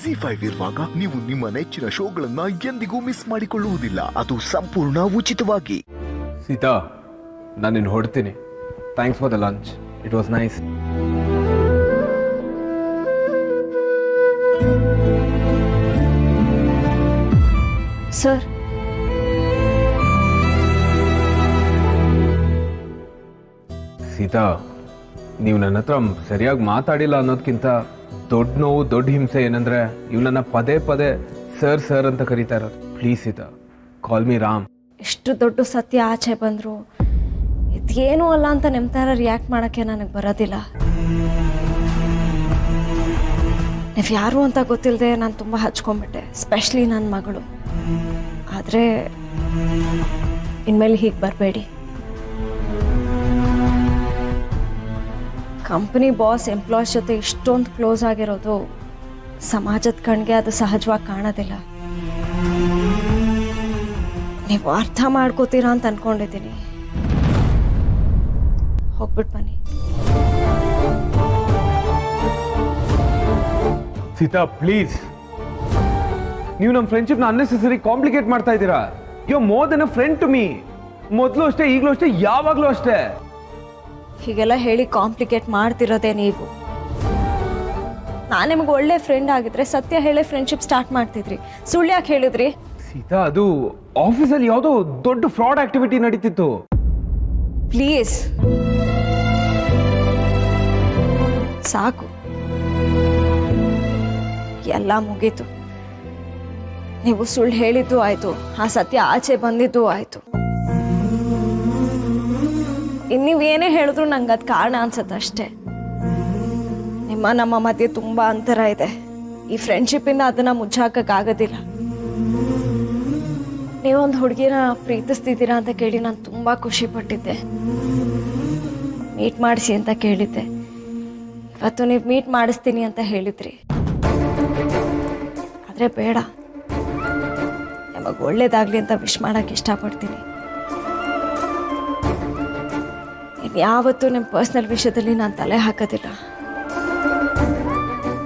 ZEE5 ಇರುವಾಗ ನೀವು ನಿಮ್ಮ ನೆಚ್ಚಿನ ಶೋಗಳನ್ನ ಎಂದಿಗೂ ಮಿಸ್ ಮಾಡಿಕೊಳ್ಳುವುದಿಲ್ಲ. ಅದು ಸಂಪೂರ್ಣ ಉಚಿತವಾಗಿ. ಸೀತಾ, ನಾನು ನಿನ್ನ ಹೊಡ್ತೀನಿ. Thanks for the lunch, it was nice. Sir, Sita, ನೀವು ನನ್ನ ಹತ್ರ ಸರಿಯಾಗಿ ಮಾತಾಡಿಲ್ಲ ಅನ್ನೋದಕ್ಕಿಂತ ದೊಡ್ಡ ನೋವು, ದೊಡ್ಡ ಹಿಂಸೆ ಏನಂದ್ರೆ ಇವನನ್ನ ಪದೇ ಪದೇ ಸರ್ ಸರ್ ಅಂತ ಕರೀತಾ ಇರೋದು. Please Sita, call me Ram. ಇಷ್ಟು ದೊಡ್ಡ ಸತ್ಯ ಆಚೆ ಬಂದರು ಇದೇನೂ ಅಲ್ಲ ಅಂತ ನಿಮ್ಮ ಥರ ರಿಯಾಕ್ಟ್ ಮಾಡೋಕ್ಕೆ ನನಗೆ ಬರೋದಿಲ್ಲ. ನೀವು ಯಾರು ಅಂತ ಗೊತ್ತಿಲ್ಲದೆ ನಾನು ತುಂಬ ಹಚ್ಕೊಂಡ್ಬಿಟ್ಟೆ, ಸ್ಪೆಷಲಿ ನನ್ನ ಮಗಳು. ಆದರೆ ಇನ್ಮೇಲೆ ಹೀಗೆ ಬರಬೇಡಿ. ಕಂಪ್ನಿ ಬಾಸ್ ಎಂಪ್ಲಾಯ್ಸ್ ಜೊತೆ ಇಷ್ಟೊಂದು ಕ್ಲೋಸ್ ಆಗಿರೋದು ಸಮಾಜದ ಕಣ್ಗೆ ಅದು ಸಹಜವಾಗಿ ಕಾಣೋದಿಲ್ಲ. ನೀವು ಅರ್ಥ ಮಾಡ್ಕೋತೀರಾ ಅಂತ ಅನ್ಕೊಂಡಿದ್ದೀನಿ. ಹೋಗ್ಬಿಟ್ಟು ಬನ್ನಿ. ಸೀತಾ ಪ್ಲೀಸ್, ನೀವು ನಮ್ಮ ಫ್ರೆಂಡ್ಶಿಪ್ನ ಅನ್ನೆಸೆಸರಿ ಕಾಂಪ್ಲಿಕೇಟ್ ಮಾಡ್ತಾ ಇದ್ದೀರಾ. You are more than a friend to me. ಮೊದಲು ಅಷ್ಟೇ, ಈಗಲೂ ಅಷ್ಟೇ, ಯಾವಾಗಲೂ ಅಷ್ಟೇ. ಹೀಗೆಲ್ಲ ಹೇಳಿ ಕಾಂಪ್ಲಿಕೇಟ್ ಮಾಡ್ತಿರೋದೇ ನೀವು. ನಾನು ನಿಮ್ಗೆ ಒಳ್ಳೆ ಫ್ರೆಂಡ್ ಆಗಿದ್ರೆ ಸತ್ಯ ಹೇಳಿ ಫ್ರೆಂಡ್ಶಿಪ್ ಸ್ಟಾರ್ಟ್ ಮಾಡ್ತಿದ್ರಿ. ಸುಳ್ಳು ಯಾಕೆ ಹೇಳಿದ್ರಿ? ಸೀತಾ, ಅದು ಆಫೀಸಲ್ಲಿ ಯಾವುದೋ ದೊಡ್ಡ ಫ್ರಾಡ್ ಆಕ್ಟಿವಿಟಿ ನಡೀತಿತ್ತು. ಪ್ಲೀಸ್ ಸಾಕು, ಎಲ್ಲ ಮುಗೀತು. ನೀವು ಸುಳ್ಳು ಹೇಳಿದ್ದು ಆಯ್ತು, ಆ ಸತ್ಯ ಆಚೆ ಬಂದಿದ್ದು ಆಯ್ತು. ನೀವೇನೇ ಹೇಳಿದ್ರು ನಂಗೆ ಅದು ಕಾರಣ ಅನ್ಸುತ್ತೆ ಅಷ್ಟೇ. ನಿಮ್ಮ ನಮ್ಮ ಮಧ್ಯೆ ತುಂಬ ಅಂತರ ಇದೆ. ಈ ಫ್ರೆಂಡ್ಶಿಪ್ಪಿಂದ ಅದನ್ನ ಮುಚ್ಚಾಕಕ್ಕಾಗೋದಿಲ್ಲ. ನೀವೊಂದು ಹುಡುಗಿನ ಪ್ರೀತಿಸ್ತಿದ್ದೀರಾ ಅಂತ ಕೇಳಿ ನಾನು ತುಂಬ ಖುಷಿ ಪಟ್ಟಿದ್ದೆ. ಮೀಟ್ ಮಾಡಿಸಿ ಅಂತ ಕೇಳಿದ್ದೆ. ಇವತ್ತು ನೀವು ಮೀಟ್ ಮಾಡಿಸ್ತೀನಿ ಅಂತ ಹೇಳಿದ್ರಿ. ಆದರೆ ಬೇಡ, ನಿಮಗೆ ಒಳ್ಳೇದಾಗಲಿ ಅಂತ ವಿಶ್ ಮಾಡೋಕ್ಕೆ ಇಷ್ಟಪಡ್ತೀನಿ. ಯಾವತ್ತೂ ನಿಮ್ಮ ಪರ್ಸ್ನಲ್ ವಿಷಯದಲ್ಲಿ ನಾನು ತಲೆ ಹಾಕೋದಿಲ್ಲ.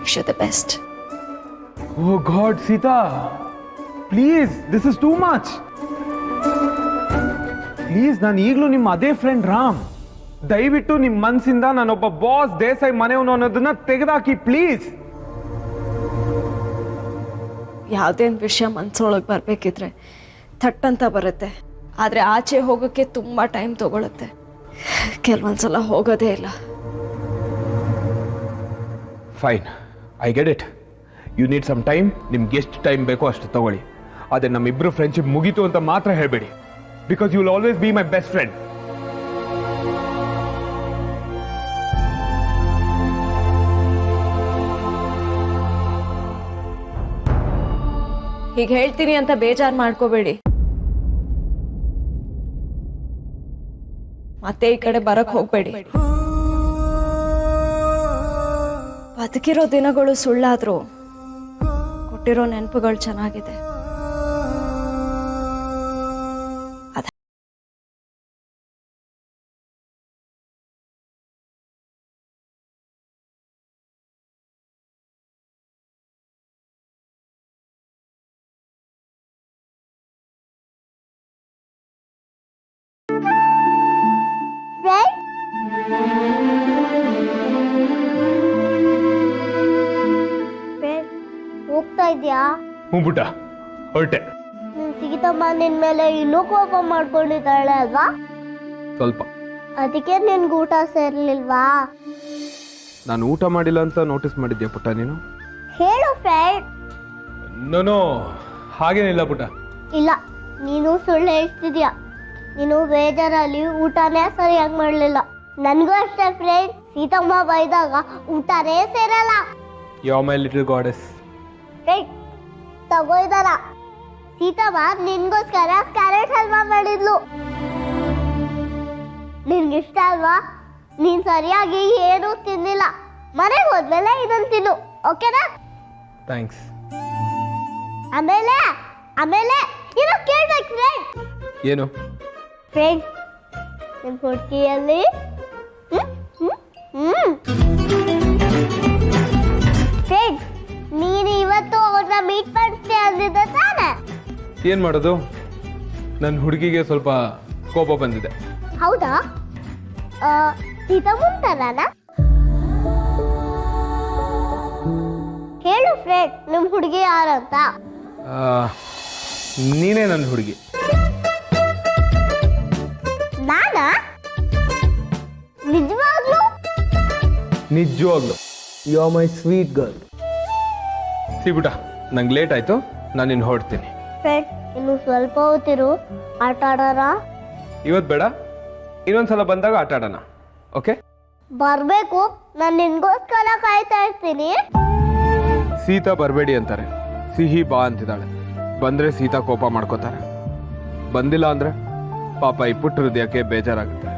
Wish you the best. Oh god Sita, please, this is too much. Please, ನಾನು ಈಗಲೂ ನಿಮ್ಮ ಅದೇ ಫ್ರೆಂಡ್ ರಾಮ್. ದಯವಿಟ್ಟು ನಿಮ್ಮ ಮನಸ್ಸಿಂದ ನಾನೊಬ್ಬ ಬಾಸ್ ದೇಸಾಯಿ ಮನೆಯವನು ಅನ್ನೋದನ್ನ ತೆಗೆದಾಕಿ ಪ್ಲೀಸ್. ಯಾವುದೇ ಒಂದು ವಿಷಯ ಮನಸ್ಸೊಳಗೆ ಬರಬೇಕಿದ್ರೆ ಥಟ್ಟಂತ ಬರುತ್ತೆ. ಆದರೆ ಆಚೆ ಹೋಗೋಕ್ಕೆ ತುಂಬ ಟೈಮ್ ತಗೊಳುತ್ತೆ. ಕೆಲವೊಂದ್ಸಲ ಹೋಗೋದೇ ಇಲ್ಲ. Fine, I get it. You need some time. ನಿಮ್ಗೆ ಎಷ್ಟು ಟೈಮ್ ಬೇಕೋ ಅಷ್ಟು ತಗೊಳ್ಳಿ. ಆದರೆ ನಮ್ಮಿಬ್ರು ಫ್ರೆಂಡ್ಶಿಪ್ ಮುಗೀತು ಅಂತ ಮಾತ್ರ ಹೇಳಬೇಡಿ. Because you will always be my best friend. ಹೀಗೆ ಹೇಳ್ತೀನಿ ಅಂತ ಬೇಜಾರು ಮಾಡ್ಕೋಬೇಡಿ. ಮತ್ತೆ ಈ ಕಡೆ ಬರಕ್ ಹೋಗ್ಬೇಡಿ. ಬದುಕಿರೋ ದಿನಗಳು ಸುಳ್ಳಾದ್ರು ಕೊಟ್ಟಿರೋ ನೆನಪುಗಳು ಚೆನ್ನಾಗಿದೆ. ಹೋಗ್ತಾ ಇದ್ಯಾ? ಹ್ಞೂ ಪುಟ್ಟ, ಹೊರಟೆ. ನಿನ್ ಸಿಗಿತಮ್ಮ ನಿನ್ ಮೇಲೆ ಇನ್ನೂ ಕೋಪ ಮಾಡ್ಕೊಂಡಿದ್ದಾಳೆ ಅಲ್ವಾ? ಸ್ವಲ್ಪ. ಅದಕ್ಕೆ ನಿನ್ಗೆ ಊಟ ಸೇರ್ಲಿಲ್ವಾ? ನಾನು ಊಟ ಮಾಡಿಲ್ಲ ಅಂತ ನೋಟಿಸ್ ಮಾಡಿದ್ಯಾ ಪುಟ್ಟ ನೀನು? ಹೇಳು ಫ್ರೆಂಡ್. ನೋ, ಹಾಗೇನಿಲ್ಲ ಪುಟ್ಟ. ಇಲ್ಲ, ನೀನು ಸುಳ್ಳು ಹೇಳ್ತಿದ್ಯಾ. ನೀನು ಬೇಜಾರಲ್ಲಿ ಊಟನೇ ಸರಿಯಾಗಿ ಮಾಡ್ಲಿಲ್ಲ. ನನ್ಗೂ ಅಷ್ಟೇ ಫ್ರೆಂಡ್, ಸೀತಮ್ಮ ಬೈದಾಗ ಊಟನೇ ಸೇರಲ್ಲ. You are my little goddess. ತಗೋ ಇದರ. ಸೀತಮ್ಮ ನಿನ್ಗೋಸ್ಕರ ಕ್ಯಾರೆಟ್ ಹಲ್ವಾ ಮಾಡಿದ್ಲು. ನಿನ್ಗಿಷ್ಟ ಅಲ್ವಾ? ನೀನ್ ಸರಿಯಾಗಿ ಏನೂ ತಿನ್ನಿಲ್ಲ. ಮನೆಗೆ ಹೋದ್ಮೇಲೆ ಇದನ್ನ ತಿನ್ನು, ಓಕೆನಾ? ಥ್ಯಾಂಕ್ಸ್. ಆಮೇಲೆ ಆಮೇಲೆ ಏನೋ ಕೇಳ್ಬೇಕು ಫ್ರೆಂಡ್. ಏನು ಫ್ರೆಂಡ್, ನಿಮ್ಮ ಹುಡುಗಿಯಲ್ಲಿ ಫ್ರೆಂಡ್, ನೀನು ಇವತ್ತು ಅವ್ರನ್ನ ಮೀಟ್ ಮಾಡಿಸ್ತೀಯ ಅಂದಿದ್ದೆ ತಾನೆ? ಏನು ಮಾಡೋದು, ನನ್ನ ಹುಡುಗಿಗೆ ಸ್ವಲ್ಪ ಕೋಪ ಬಂದಿದೆ. ಹೌದಾ? ಸೀತಮ್ಮನ್ ತರನಾ? ಹೇಳು ಫ್ರೆಂಡ್, ನಿಮ್ ಹುಡುಗಿ ಯಾರಂತ? ನೀನೇ ನನ್ನ ಹುಡುಗಿ. ನಾನಾ? ನಿಜವಾಗ್ಲೂ? ನಿಜವಾಗ್ಲು you are my sweet girl. ಸಿಬಿಟ, ನಂಗೆ ಲೇಟ್ ಆಯ್ತು, ನಾನು ಇನ್ನು ಹೊರಡ್ತೀನಿ. ಫ್ರೆಂಡ್, ಇನ್ನು ಸ್ವಲ್ಪ ಹೊತ್ತಿರು, ಆಟ ಆಡೋಣ. ಇವತ್ತು ಬೇಡ, ಇನ್ನೊಂದ್ಸಲ ಬಂದಾಗ ಆಟ ಆಡೋಣ. ಓಕೆ? ಬರ್ಬೇಕು, ನಾನು ನಿನ್ಗೋಸ್ಕರ ಕಾಯ್ತಾ ಇರ್ತೀನಿ. ಸೀತಾ ಬರಬೇಡಿ ಅಂತಾರೆ, ಸಿಹಿ ಬಾ ಅಂತಿದ್ದಾಳೆ. ಬಂದ್ರೆ ಸೀತಾ ಕೋಪ ಮಾಡ್ಕೋತಾರೆ, ಬಂದಿಲ್ಲ ಅಂದ್ರೆ ಪಾಪ ಈ ಪುಟ್ಟ ಹೃದಯಕ್ಕೆ ಬೇಜಾರಾಗುತ್ತೆ.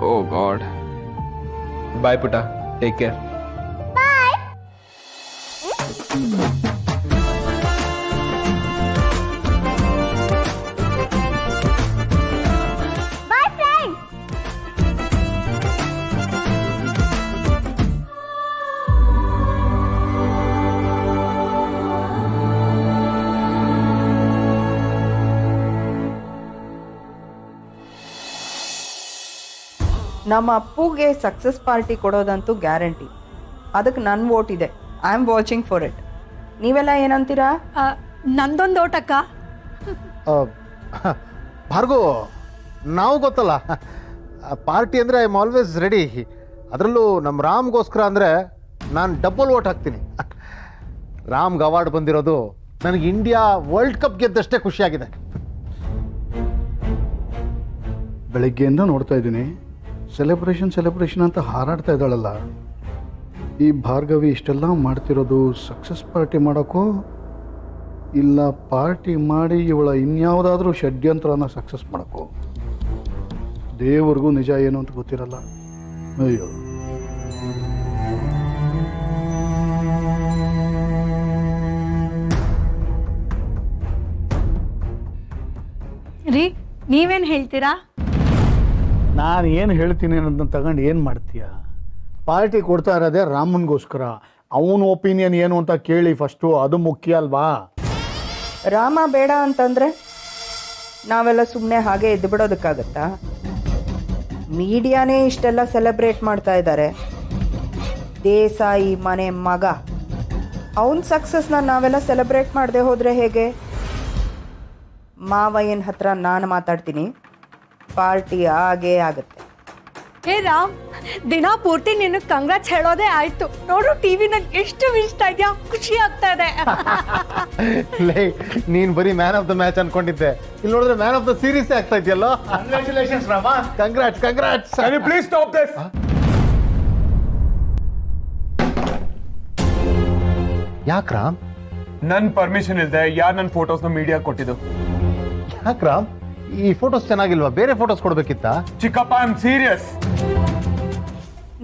ಓ ಗಾಡ್. ಬಾಯ್ ಪುಟ, ಟೇಕ್ ಕೇರ್. ಬಾಯ್. Boy friend. ನಮ್ಮ ಅಪ್ಪುಗೆ ಸಕ್ಸಸ್ ಪಾರ್ಟಿ ಕೊಡೋದಂತೂ ಗ್ಯಾರಂಟಿ. ಅದಕ್ಕೆ ನನ್ನ ವೋಟ್ ಇದೆ. I am watching for it. ನೀವೆಲ್ಲ ಏನಂತೀರಾ? ನಂದೊಂದು ಓಟಕ್ಕ. ಭಾರ್ಗೋ, ನಾವು ಗೊತ್ತಲ್ಲ, ಪಾರ್ಟಿ ಅಂದರೆ ಐ ಆಮ್ ಆಲ್ವೇಸ್ ರೆಡಿ. ಅದರಲ್ಲೂ ನಮ್ಮ ರಾಮ್ಗೋಸ್ಕರ ಅಂದರೆ ನಾನು ಡಬಲ್ ವೋಟ್ ಹಾಕ್ತೀನಿ. ರಾಮ್ಗೆ ಅವಾರ್ಡ್ ಬಂದಿರೋದು ನನಗೆ ಇಂಡಿಯಾ ವರ್ಲ್ಡ್ ಕಪ್ ಗೆದ್ದಷ್ಟೇ ಖುಷಿಯಾಗಿದೆ. ಬೆಳಗ್ಗೆಯಿಂದ ನೋಡ್ತಾ ಇದ್ದೀನಿ, ಸೆಲೆಬ್ರೇಷನ್ ಅಂತ ಹಾರಾಡ್ತಾ ಇದ್ದಾಳಲ್ಲ. ಈ ಭಾರ್ಗವಿ ಇಷ್ಟೆಲ್ಲ ಮಾಡ್ತಿರೋದು ಸಕ್ಸಸ್ ಪಾರ್ಟಿ ಮಾಡೋಕ್ಕೋ, ಇಲ್ಲ ಪಾರ್ಟಿ ಮಾಡಿ ಇವಳ ಇನ್ಯಾವುದಾದ್ರೂ ಷಡ್ಯಂತ್ರನ ಸಕ್ಸಸ್ ಮಾಡೋಕ್ಕೋ? ದೇವ್ರಿಗೂ ನಿಜ ಏನು ಅಂತ ಗೊತ್ತಿರಲ್ಲ. ಅಯ್ಯೋ. ರೀ, ನೀವೇನು ಹೇಳ್ತೀರಾ? ನಾನು ಏನು ಹೇಳ್ತೀನಿ ಅನ್ನೋದನ್ನ ತಗೊಂಡು ಏನು ಮಾಡ್ತೀಯ? ಪಾರ್ಟಿ ಕೊಡ್ತಾ ಇರೋದೇ ರಾಮನ್ಗೋಸ್ಕರ. ಅವನ ಒಪಿನಿಯನ್ ಏನು ಅಂತ ಕೇಳಿ ಫಸ್ಟು, ಅದು ಮುಖ್ಯ ಅಲ್ವಾ? ರಾಮ ಬೇಡ ಅಂತಂದರೆ ನಾವೆಲ್ಲ ಸುಮ್ಮನೆ ಹಾಗೆ ಎದ್ದು ಬಿಡೋದಕ್ಕಾಗತ್ತಾ? ಮೀಡಿಯಾನೇ ಇಷ್ಟೆಲ್ಲ ಸೆಲೆಬ್ರೇಟ್ ಮಾಡ್ತಾ ಇದ್ದಾರೆ. ದೇಸಾಯಿ ಮನೆ ಮಗ, ಅವನ ಸಕ್ಸಸ್ನ ನಾವೆಲ್ಲ ಸೆಲೆಬ್ರೇಟ್ ಮಾಡದೆ ಹೋದರೆ ಹೇಗೆ? ಮಾವಯ್ಯನ ಹತ್ರ ನಾನು ಮಾತಾಡ್ತೀನಿ, ಪಾರ್ಟಿ ಆಗೇ ಆಗುತ್ತೆ. ಹೇ ರಾಮ್, ದಿನ ಪೂರ್ತಿ ನಿನಗೆ ಕಂಗ್ರಾಟ್ಸ್ ಹೇಳೋದೇ ಆಯ್ತು. ನೋಡು, ಟಿವಿ ನಂಗೆ ಎಷ್ಟು ಇಷ್ಟ ಇದೆಯಾ, ಖುಷಿ ಆಗ್ತಾ ಇದೆ. ಲೇ, ನೀನು ಬರೀ ಮ್ಯಾನ್ ಆಫ್ ದ ಮ್ಯಾಚ್ ಅನ್ಕೊಂಡಿದ್ದೆ, ಇಲ್ಲಿ ನೋಡಿದ್ರೆ ಮ್ಯಾನ್ ಆಫ್ ದ ಸೀರೀಸ್ ಆಗ್ತಾ ಇದೆಯಲ್ಲ. Congratulations Rama, congrats. Please stop this. ಯಾಕೆ ರಾಮ್? ನನ್ನ ಪರ್ಮಿಷನ್ ಇಲ್ಲದೆ ಯಾರು ನನ್ನ ಫೋಟೋಸ್ನ ಮೀಡಿಯಾ ಕೊಟ್ಟಿದ್ದು? ಯಾಕೆ ರಾಮ್? ಈ ಫೋಟೋಸ್ ಚೆನ್ನಾಗಿಲ್ವಾ? ಬೇರೆ ಫೋಟೋಸ್ ಕೊಡ್ಬೇಕಿತ್ತ? ಚಿಕ್ಕಪ್ಪ, ಐ ಆಮ್ ಸೀರಿಯಸ್.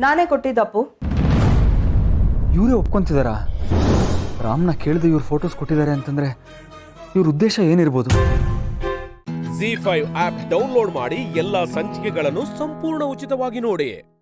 ನಾನೇ ಕೊಟ್ಟಿದ್ದಪ್ಪು. ಇವರೇ ಒಪ್ಕೊಂತಿದಾರಾ? ರಾಮ್ನ ಕೇಳಿದೆ ಇವ್ರು ಫೋಟೋಸ್ ಕೊಟ್ಟಿದ್ದಾರೆ ಅಂತಂದ್ರೆ ಇವ್ರ ಉದ್ದೇಶ ಏನಿರ್ಬೋದು? ZEE5 ಆಪ್ ಡೌನ್ಲೋಡ್ ಮಾಡಿ ಎಲ್ಲಾ ಸಂಚಿಕೆಗಳನ್ನು ಸಂಪೂರ್ಣ ಉಚಿತವಾಗಿ ನೋಡಿ.